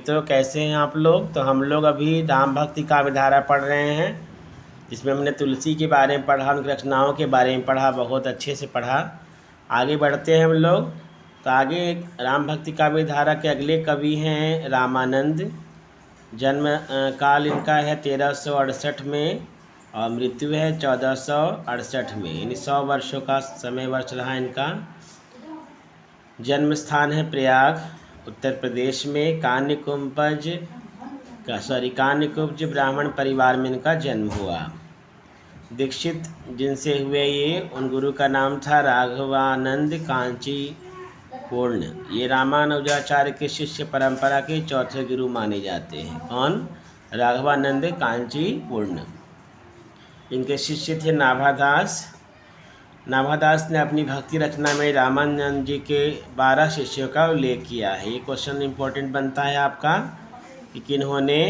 तो कैसे हैं आप लोग। तो हम लोग अभी राम भक्ति काव्य धारा पढ़ रहे हैं, जिसमें हमने तुलसी के बारे में पढ़ा, उनकी रचनाओं के बारे में पढ़ा, बहुत अच्छे से पढ़ा। आगे बढ़ते हैं हम लोग। तो आगे राम भक्ति काव्य धारा के अगले कवि हैं रामानंद। जन्म काल इनका है 1368 में और मृत्यु है 1468 में, यानी 100 वर्षों का समय वर्ष रहा इनका। जन्म स्थान है प्रयाग, उत्तर प्रदेश में। कान्यकुब्ज ब्राह्मण परिवार में इनका जन्म हुआ। दीक्षित जिनसे हुए ये, उन गुरु का नाम था राघवानंद कांची पूर्ण। ये रामानुजाचार्य के शिष्य परंपरा के चौथे गुरु माने जाते हैं। कौन? राघवानंद कांची पूर्ण। इनके शिष्य थे नाभादास। नाभादास ने अपनी भक्ति रचना में रामानंद जी के 12 शिष्यों का उल्लेख किया है। ये क्वेश्चन इम्पोर्टेंट बनता है आपका कि किन्होंने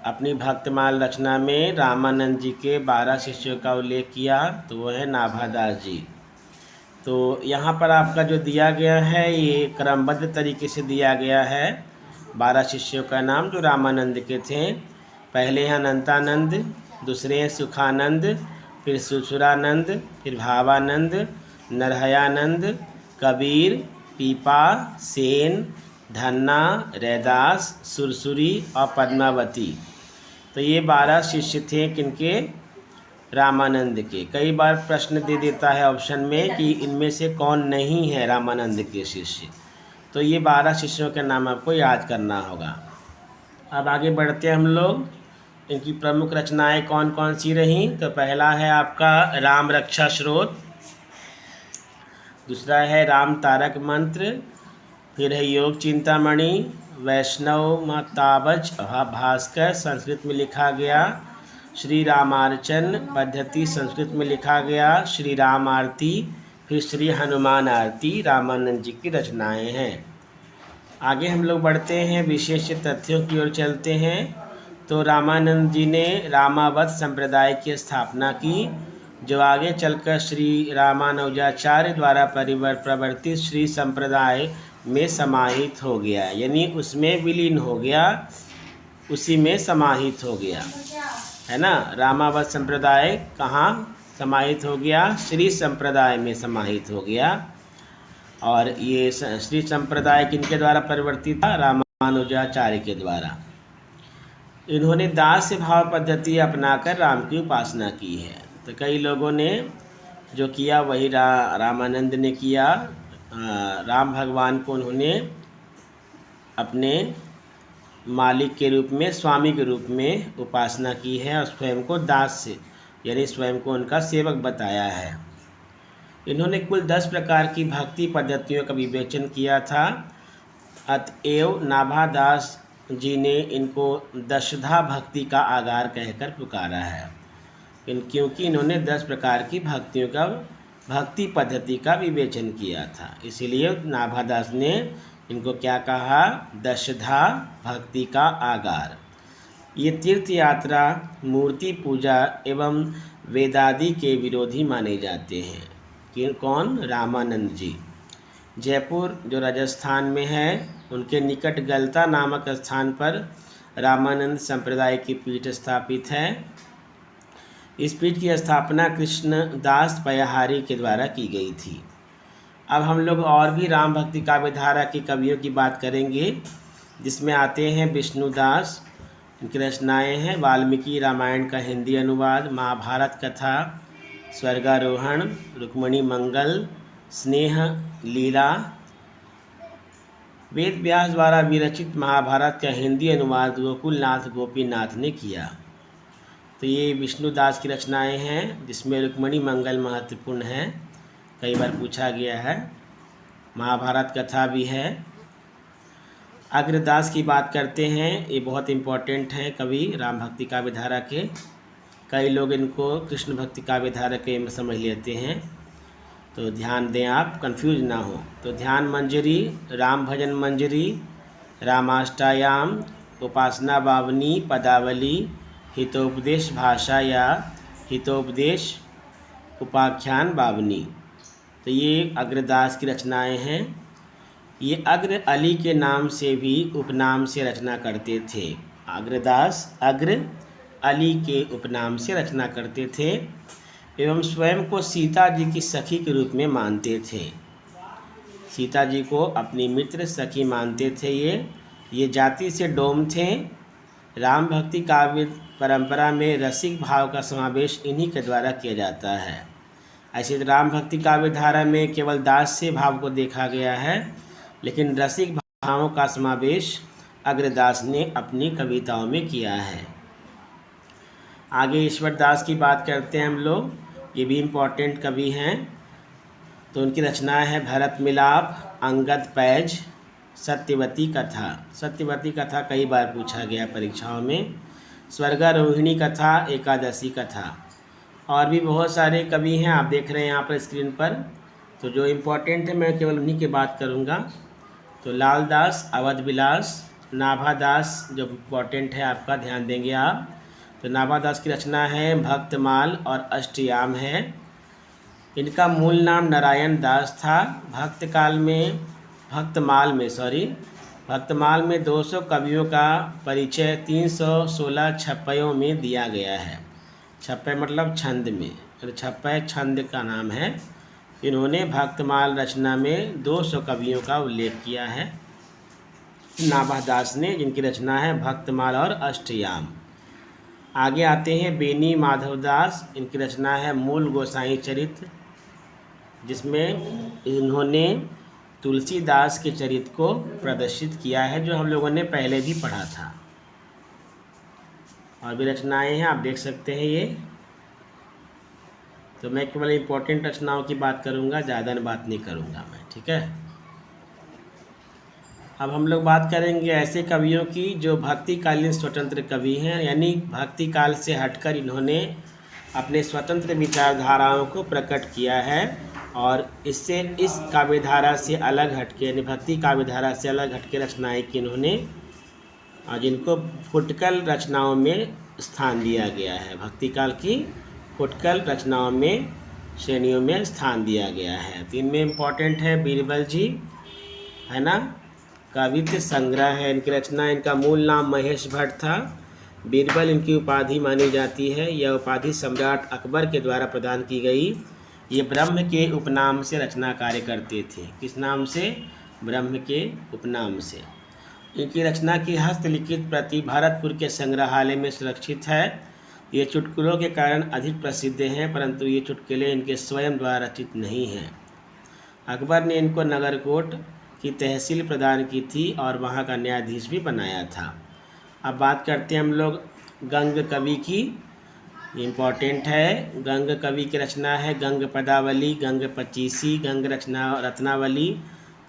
अपनी भक्तमाल रचना में रामानंद जी के 12 शिष्यों का उल्लेख किया, तो वो है नाभादास जी। तो यहाँ पर आपका जो दिया गया है ये क्रमबद्ध तरीके से दिया गया है। 12 शिष्यों का नाम जो रामानंद के थे, पहले हैं अनंतानंद, दूसरे हैं सुखानंद, फिर सुसुरानंद, फिर भावानंद, नरहयानंद, कबीर, पीपा, सेन, धन्ना, रैदास, सुरसुरी और पद्मावती। तो ये 12 शिष्य थे किनके? रामानंद के। कई बार प्रश्न दे देता है ऑप्शन में कि इनमें से कौन नहीं है रामानंद के शिष्य, तो ये 12 शिष्यों के नाम आपको याद करना होगा। अब आगे बढ़ते हैं हम लोग। इनकी प्रमुख रचनाएं कौन कौन सी रहीं? तो पहला है आपका राम रक्षा स्रोत, दूसरा है राम तारक मंत्र, फिर है योग चिंतामणि, वैष्णव मताबज भास्कर संस्कृत में लिखा गया, श्री रामार्चन पद्धति संस्कृत में लिखा गया, श्री राम आरती, फिर श्री हनुमान आरती रामानंद जी की रचनाएं हैं। आगे हम लोग बढ़ते हैं, विशेष तथ्यों की ओर चलते हैं। तो रामानंद जी ने रामावत संप्रदाय की स्थापना की, जो आगे चलकर श्री रामानुजाचार्य द्वारा प्रवर्तित श्री संप्रदाय में समाहित हो गया, यानी उसमें विलीन हो गया, उसी में समाहित हो गया, है ना। रामावत संप्रदाय कहाँ समाहित हो गया? श्री संप्रदाय में समाहित हो गया। और ये श्री संप्रदाय किनके द्वारा परिवर्तित था? रामानुजाचार्य के द्वारा। इन्होंने दास भाव पद्धति अपनाकर राम की उपासना की है। तो कई लोगों ने जो किया वही रामानंद ने किया। राम भगवान को उन्होंने अपने मालिक के रूप में, स्वामी के रूप में उपासना की है और स्वयं को दास से, यानी स्वयं को उनका सेवक बताया है। इन्होंने कुल 10 प्रकार की भक्ति पद्धतियों का विवेचन किया था। अतएव नाभादास जी ने इनको दशधा भक्ति का आगार कहकर पुकारा है, क्योंकि इन्होंने 10 प्रकार की भक्ति पद्धति का विवेचन किया था, इसीलिए नाभादास ने इनको क्या कहा? दशधा भक्ति का आगार। ये तीर्थ यात्रा, मूर्ति पूजा एवं वेदादि के विरोधी माने जाते हैं। कि कौन? रामानंद जी। जयपुर जो राजस्थान में है, उनके निकट गलता नामक स्थान पर रामानंद संप्रदाय की पीठ स्थापित है। इस पीठ की स्थापना कृष्णदास पयाहारी के द्वारा की गई थी। अब हम लोग और भी राम भक्ति काव्य धारा के कवियों की बात करेंगे, जिसमें आते हैं विष्णुदास। इनकी रचनाएं हैं वाल्मीकि रामायण का हिंदी अनुवाद, महाभारत कथा, स्वर्गारोहण, रुक्मिणी मंगल, स्नेह लीला। वेद व्यास द्वारा विरचित महाभारत का हिंदी अनुवाद गोकुलनाथ गोपीनाथ ने किया। तो ये विष्णुदास की रचनाएं हैं, जिसमें रुक्मिणी मंगल महत्वपूर्ण है, कई बार पूछा गया है। महाभारत कथा भी है। अग्रदास की बात करते हैं, ये बहुत इम्पोर्टेंट है कवि राम भक्ति काव्य धारा के। कई लोग इनको कृष्ण भक्ति काव्य धारा के समझ लेते हैं, तो ध्यान दें आप, कंफ्यूज ना हो। तो ध्यान मंजरी, राम भजन मंजरी, रामाष्टायाम, उपासना बावनी, पदावली, हितोपदेश भाषा या हितोपदेश उपाख्यान बावनी। तो ये अग्रदास की रचनाएं हैं। ये अग्र अली के नाम से भी उपनाम से रचना करते थे। अग्रदास अग्र अली के उपनाम से रचना करते थे एवं स्वयं को सीता जी की सखी के रूप में मानते थे। सीता जी को अपनी मित्र सखी मानते थे। ये जाति से डोम थे। राम भक्ति काव्य परंपरा में रसिक भाव का समावेश इन्हीं के द्वारा किया जाता है। ऐसे राम भक्ति काव्य धारा में केवल दास से भाव को देखा गया है, लेकिन रसिक भावों का समावेश अग्रदास ने अपनी कविताओं में किया है। आगे ईश्वर दास की बात करते हैं हम लोग। ये भी इम्पोर्टेंट कवि हैं। तो उनकी रचना है भरत मिलाप, अंगद पैज, सत्यवती कथा। सत्यवती कथा कई बार पूछा गया परीक्षाओं में। स्वर्गारोहिणी कथा, एकादशी कथा, और भी बहुत सारे कवि हैं आप देख रहे हैं यहाँ पर स्क्रीन पर। तो जो इम्पोर्टेंट है मैं केवल उन्हीं की बात करूँगा। तो लाल दास, अवध विलास, नाभा दास जो इम्पोर्टेंट है आपका ध्यान देंगे आप। तो नाभा दास की रचना है भक्तमाल और अष्टयाम है। इनका मूल नाम नारायण दास था। भक्तमाल में 200 कवियों का परिचय 316 छप्पयों में दिया गया है। छप्पय मतलब छंद में, तो छप्पय छंद का नाम है। इन्होंने भक्तमाल रचना में 200 कवियों का उल्लेख किया है नाभा दास ने, जिनकी रचना है भक्तमाल और अष्टयाम। आगे आते हैं बेनी माधव दास। इनकी रचना है मूल गोसाई चरित्र, जिसमें इन्होंने तुलसीदास के चरित्र को प्रदर्शित किया है, जो हम लोगों ने पहले भी पढ़ा था। और भी रचनाएं हैं आप देख सकते हैं ये। तो मैं केवल इम्पोर्टेंट रचनाओं की बात करूंगा, ज़्यादा बात नहीं करूंगा मैं, ठीक है। अब हम लोग बात करेंगे ऐसे कवियों की जो भक्तिकालीन स्वतंत्र कवि हैं, यानी भक्ति काल से हटकर इन्होंने अपने स्वतंत्र विचारधाराओं को प्रकट किया है और इससे इस काव्यधारा से अलग हटके, यानी भक्ति काव्यधारा से अलग हटके रचनाएं की इन्होंने, जिनको फुटकल रचनाओं में स्थान दिया गया है। भक्ति काल की फुटकल रचनाओं में श्रेणियों में स्थान दिया गया है। तो इनमें इम्पोर्टेंट है बीरबल जी, है ना, कवित्व संग्रह है इनकी रचना। इनका मूल नाम महेश भट्ट था। बीरबल इनकी उपाधि मानी जाती है। यह उपाधि सम्राट अकबर के द्वारा प्रदान की गई। ये ब्रह्म के उपनाम से रचना कार्य करते थे। किस नाम से? ब्रह्म के उपनाम से। इनकी रचना की हस्तलिखित प्रति भरतपुर के संग्रहालय में सुरक्षित है। ये चुटकुलों के कारण अधिक प्रसिद्ध हैं, परंतु ये चुटकुले इनके स्वयं द्वारा रचित नहीं हैं। अकबर ने इनको नगरकोट की तहसील प्रदान की थी और वहाँ का न्यायाधीश भी बनाया था। अब बात करते हैं हम लोग गंग कवि की। इम्पोर्टेंट है। गंग कवि की रचना है गंग पदावली, गंग पचीसी, गंग रत्नावली,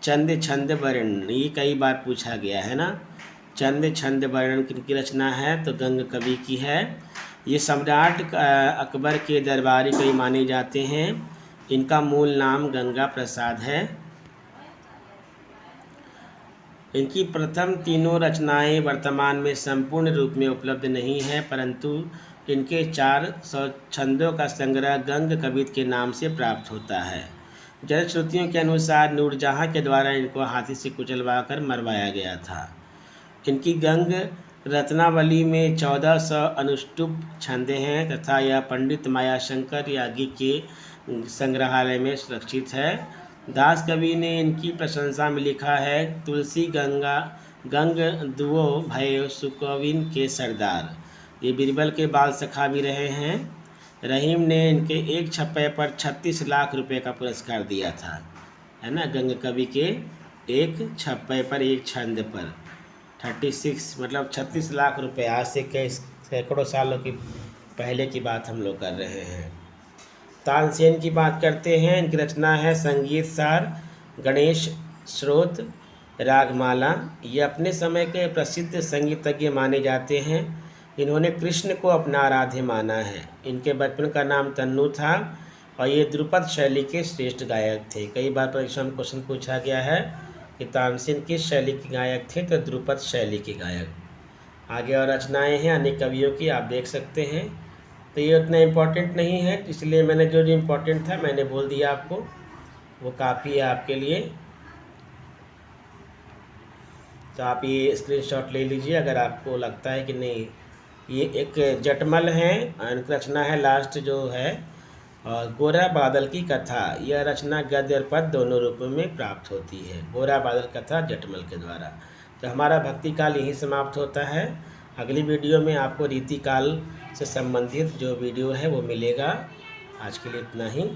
चंद छंद वर्ण। ये कई बार पूछा गया है ना। चंद छंद वर्ण की रचना है तो गंग कवि की है। ये सम्राट अकबर के दरबारी कवि माने जाते हैं। इनका मूल नाम गंगा प्रसाद है। इनकी प्रथम तीनों रचनाएं वर्तमान में संपूर्ण रूप में उपलब्ध नहीं है, परंतु इनके 400 छंदों का संग्रह गंग कवित्व के नाम से प्राप्त होता है। जनश्रुतियों के अनुसार नूरजहाँ के द्वारा इनको हाथी से कुचलवाकर मरवाया गया था। इनकी गंग रत्नावली में 1400 अनुष्टुप छंदे हैं तथा यह पंडित मायाशंकर यागी के संग्रहालय में सुरक्षित है। दास कवि ने इनकी प्रशंसा में लिखा है, तुलसी गंग दुओ भय सुकविन के सरदार। ये बीरबल के बाल सखा भी रहे हैं। रहीम ने इनके एक छप्पे पर 36 लाख रुपए का पुरस्कार दिया था, है ना। गंग कवि के एक छप्पे पर एक छंद पर 36 मतलब 36 लाख रुपए। आज से कई सैकड़ों सालों की पहले की बात हम लोग कर रहे हैं। तानसेन की बात करते हैं। इनकी रचना है संगीत सार, गणेश स्रोत, रागमाला। ये अपने समय के प्रसिद्ध संगीतज्ञ माने जाते हैं। इन्होंने कृष्ण को अपना आराध्य माना है। इनके बचपन का नाम तन्नू था और ये ध्रुपद शैली के श्रेष्ठ गायक थे। कई बार परीक्षा में क्वेश्चन पूछा गया है कि तानसेन किस शैली के गायक थे, तो ध्रुपद शैली के गायक। आगे और रचनाएं हैं अनेक कवियों की, आप देख सकते हैं। तो ये उतना इम्पोर्टेंट नहीं है, इसलिए मैंने जो इम्पोर्टेंट था मैंने बोल दिया आपको, वो काफ़ी है आपके लिए। तो आप ये स्क्रीनशॉट ले लीजिए अगर आपको लगता है कि नहीं। ये एक जटमल है, इनकी रचना है लास्ट जो है। और गोरा बादल की कथा, यह रचना गद्य और पद्य दोनों रूपों में प्राप्त होती है। गोरा बादल कथा जटमल के द्वारा। तो हमारा भक्ति काल यहीं समाप्त होता है। अगली वीडियो में आपको रीति काल से संबंधित जो वीडियो है वो मिलेगा। आज के लिए इतना ही।